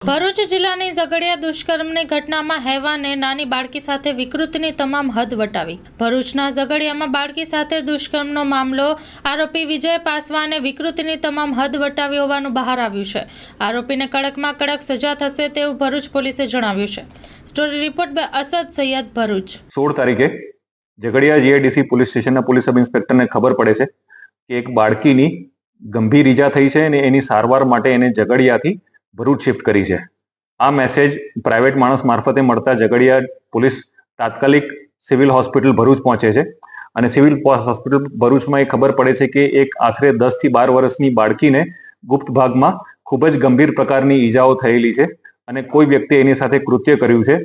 ભરૂચ જિલ્લાની ઝઘડિયા દુષ્કર્મની ઘટનામાં હેવાને નાની બાળકી સાથે વિકૃતિની તમામ હદ વટાવી। ભરૂચના ઝઘડિયામાં બાળકી સાથે દુષ્કર્મનો મામલો આરોપી વિજય પાસવાને વિકૃતિની તમામ હદ વટાવી હોવાનું બહાર આવ્યું છે। આરોપીને કડકમાં કડક સજા થશે તેવું ભરૂચ પોલીસે જણાવ્યું છે। Story report by Asad Sayed, Bharuch. 16 તારીખે ઝઘડિયા જીઆઈડીસી પોલીસ સ્ટેશનના પોલીસ સબ ઇન્સ્પેક્ટરને ખબર પડે છે કે એક બાળકીની ગંભીર ઈજા થઈ છે અને એની સારવાર માટે એને ઝઘડિયાથી ભરૂચ શિફ્ટ કરી છે। આ મેસેજ પ્રાઇવેટ માણસ મારફતે મળતા ઝઘડિયા પોલીસ તાત્કાલિક સિવિલ હોસ્પિટલ ભરૂચ પહોંચે છે અને સિવિલ હોસ્પિટલ ભરૂચમાં એ ખબર પડે છે કે એક આશરે 10 થી 12 વર્ષની બાળકીને ગુપ્ત ભાગમાં ખૂબ જ ગંભીર પ્રકારની ઈજાઓ થયેલી છે અને કોઈ વ્યક્તિ એની સાથે કૃત્ય કર્યું છે।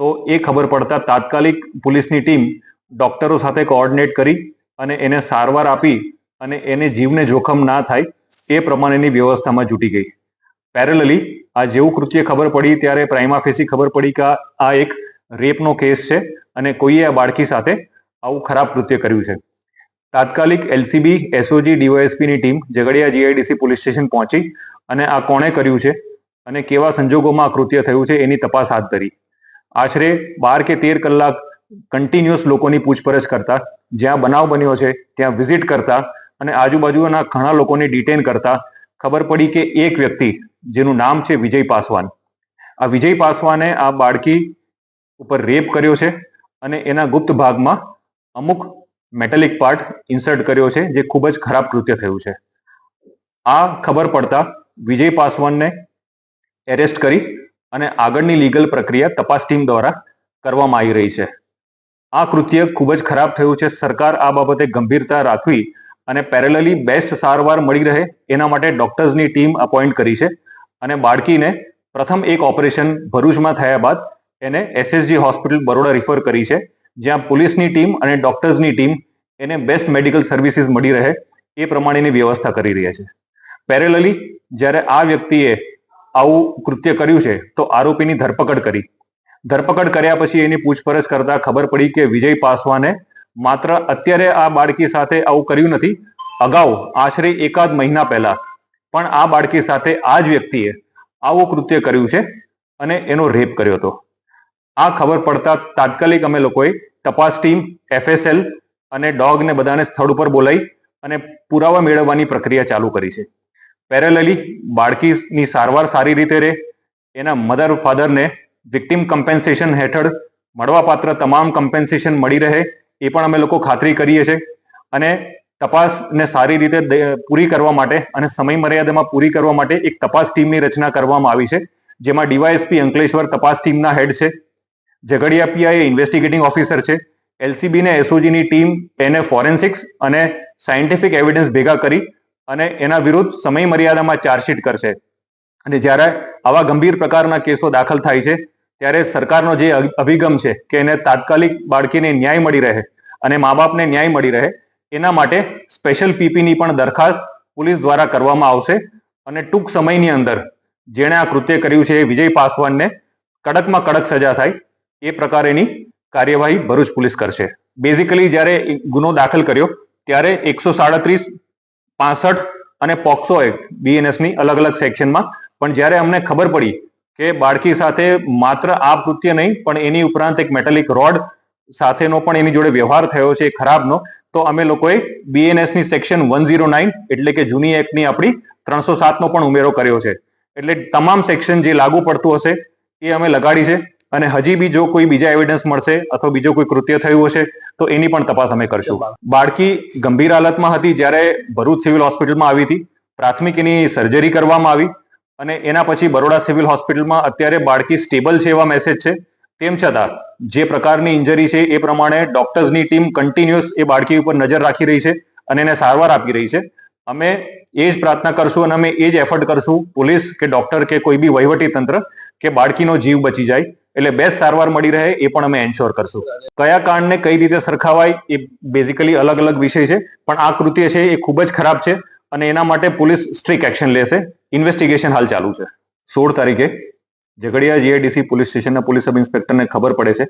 તો એ ખબર પડતા તાત્કાલિક પોલીસની ટીમ ડોક્ટરો સાથે કોઓર્ડિનેટ કરી અને એને સારવાર આપી અને એને જીવને જોખમ ના થાય એ પ્રમાણેની વ્યવસ્થામાં જૂટી ગઈ। પેરેલલી આ જેવું કૃત્ય ખબર પડી ત્યારે પ્રાઇમા ફેસી ખબર પડી કે આ એક રેપનો કેસ છે અને કોઈએ આ બાળકી સાથે આવું ખરાબ કૃત્ય કર્યું છે। તાત્કાલિક એલસીબી, એસઓજી, ડીવાયએસપીની team Jhagadia GIDC police station પહોંચી અને આ કોણે કર્યું છે અને કેવા સંજોગોમાં આ કૃત્ય થયું છે એની તપાસ હાથ ધરી। આશરે 12 કે 13 કલાક કન્ટિન્યુઅસ લોકોની પૂછપરછ કરતા, જ્યાં બનાવ બન્યો છે ત્યાં વિઝિટ કરતા અને આજુબાજુના ઘણા લોકોને ડિટેન કરતા ખબર પડી કે એક વ્યક્તિ જેનું નામ છે વિજય પાસવાન, આ વિજય પાસવાને આ બાળકી ઉપર રેપ કર્યો છે અને એના ગુપ્ત ભાગમાં અમુક મેટાલિક પાર્ટ ઇન્સર્ટ કર્યો છે જે ખૂબ જ ખરાબ કૃત્ય થયું છે। આ ખબર પડતા વિજય પાસવાનને એરેસ્ટ કરી અને આગળની લીગલ પ્રક્રિયા તપાસ ટીમ દ્વારા કરવામાં આવી રહી છે। આ કૃત્ય ખૂબ જ ખરાબ થયું છે। સરકાર આ બાબતે ગંભીરતા રાખવી અને પેરેલલી બેસ્ટ સારવાર મળી રહે એના માટે ડોક્ટર્સની ટીમ અપોઇન્ટ કરી છે અને બાળકીને પ્રથમ એક ઓપરેશન ભરૂચમાં થયા બાદ એને એસએસજી હોસ્પિટલ બરોડા રિફર કરી છે, જ્યાં પોલીસની ટીમ અને ડોક્ટર્સની ટીમ એને બેસ્ટ મેડિકલ સર્વિસીસ મળી રહે એ પ્રમાણેની વ્યવસ્થા કરી રહ્યા છે। પેરેલલી જ્યારે આ વ્યક્તિએ આવું કૃત્ય કર્યું છે તો આરોપીની ધરપકડ કરી। ધરપકડ કર્યા પછી એની પૂછપરછ કરતા ખબર પડી કે વિજય પાસવાને માત્ર અત્યારે આ બાળકી સાથે આવું કર્યું નથી, અગાઉ આશરે એકાદ મહિના પહેલા પણ આ બાળકી સાથે આ જ વ્યક્તિએ આવું કૃત્ય કર્યું છે અને એનો રેપ કર્યો હતો। આ ખબર પડતા તાત્કાલિક અમે લોકોએ તપાસ ટીમ, એફએસએલ અને ડોગને બધાને સ્થળ ઉપર બોલાવી અને પુરાવા મેળવવાની પ્રક્રિયા ચાલુ કરી છે। પેરેલલી બાળકીની સારવાર સારી રીતે રહે, એના મધર ફાધરને વિક્ટિમ કમ્પેન્સેશન હેઠળ મળવાપાત્ર તમામ કમ્પેન્સેશન મળી રહે એ પણ અમે લોકો ખાતરી કરીએ છીએ અને તપાસને સારી રીતે પૂરી કરવા માટે અને સમય મર્યાદામાં પૂરી કરવા માટે એક તપાસ ટીમની રચના કરવામાં આવી છે, જેમાં ડીવાયએસપી અંકલેશ્વર તપાસ ટીમના હેડ છે, ઝઘડિયા પીઆઈ ઇન્વેસ્ટિગેટિંગ ઓફિસર છે, એલસીબી ને એસઓજીની ટીમ એને ફોરેન્સિક્સ અને સાયન્ટિફિક એવિડન્સ ભેગા કરી અને એના વિરુદ્ધ સમય મર્યાદામાં ચાર્જશીટ કરશે। અને જ્યારે આવા ગંભીર પ્રકારના કેસો દાખલ થાય છે ત્યારે સરકારનો જે અભિગમ છે કે એને તાત્કાલિક બાળકીને ન્યાય મળી રહે અને મા બાપને ન્યાય મળી રહે એના માટે સ્પેશિયલ પીપીની પણ દરખાસ્ત પોલીસ દ્વારા કરવામાં આવશે અને ટૂંક સમયની અંદર જેણે આ કૃત્ય કર્યું છે વિજય પાસવાનને કડકમાં કડક સજા થાય એ પ્રકારેની કાર્યવાહી ભરૂચ પોલીસ કરશે। બેઝિકલી જ્યારે ગુનો દાખલ કર્યો ત્યારે 137, 65 અને પોક્સો એક્ટ બીએનએસની અલગ અલગ સેક્શનમાં, પણ જ્યારે અમને ખબર પડી કે બાળકી સાથે માત્ર આ કૃત્ય નહીં પણ એની ઉપરાંત એક મેટાલિક રોડ સાથેનો પણ એની જોડે વ્યવહાર થયો છે ખરાબનો, તો અમે લોકોએ બીએનએસની સેક્શન 109 એટલે કે જૂની એક્ટની આપણી 307નો પણ ઉમેરો કર્યો છે। એટલે તમામ સેક્શન જે લાગુ પડતું હશે એ અમે લગાડી છે અને હજી બી જો કોઈ બીજા એવિડન્સ મળશે અથવા બીજો કોઈ કૃત્ય થયું હશે તો એની પણ તપાસ અમે કરશું। બાળકી ગંભીર હાલતમાં હતી જ્યારે ભરૂચ સિવિલ હોસ્પિટલમાં આવી હતી, પ્રાથમિક એની સર્જરી કરવામાં આવી અને એના પછી બરોડા સિવિલ હોસ્પિટલમાં અત્યારે બાળકી સ્ટેબલ છે એવા મેસેજ છે। તેમ છતાં જે પ્રકારની ઇન્જરી છે એ પ્રમાણે ડોક્ટર્સની ટીમ કન્ટિન્યુઅસ એ બાળકી ઉપર નજર રાખી રહી છે અને એને સારવાર આપી રહી છે। અમે એ જ પ્રાર્થના કરશું અને અમે એ જ એફર્ટ કરશું, પોલીસ કે ડોક્ટર કે કોઈ બી વહીવટી તંત્ર, કે બાળકીનો જીવ બચી જાય એટલે બેસ્ટ સારવાર મળી રહે એ પણ અમે એન્શ્યોર કરશું। કયા કાંડને કઈ રીતે સરખાવાય એ બેઝિકલી અલગ અલગ વિષય છે, પણ આ કૃત્ય છે એ ખૂબ જ ખરાબ છે અને એના માટે પોલીસ સ્ટ્રિક્ટ એક્શન લેશે। ઇન્વેસ્ટિગેશન હાલ ચાલુ છે। 16 તારીખે ઝઘડિયા જીઆઈડીસી પોલીસ સ્ટેશનના પોલીસ સબ ઇન્સ્પેક્ટરને ખબર પડે છે